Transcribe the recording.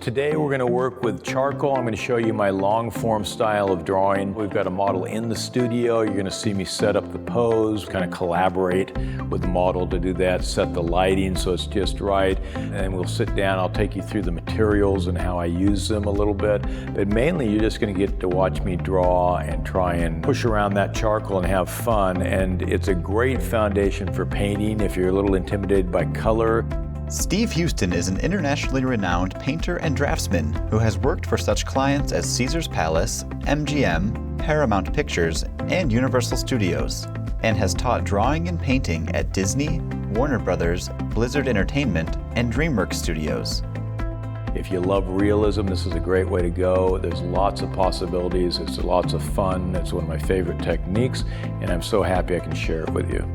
Today we're going to work with charcoal. I'm going to show you my long form style of drawing. We've got a model in the studio. You're going to see me set up the pose, kind of collaborate with the model to do that, set the lighting so it's just right. And then we'll sit down, I'll take you through the materials and how I use them a little bit. But mainly you're just going to get to watch me draw and try and push around that charcoal and have fun. And it's a great foundation for painting if you're a little intimidated by color. Steve Houston is an internationally renowned painter and draftsman who has worked for such clients as Caesars Palace, MGM, Paramount Pictures, and Universal Studios, and has taught drawing and painting at Disney, Warner Brothers, Blizzard Entertainment, and DreamWorks Studios. If you love realism, this is a great way to go. There's lots of possibilities, it's lots of fun, it's one of my favorite techniques, and I'm so happy I can share it with you.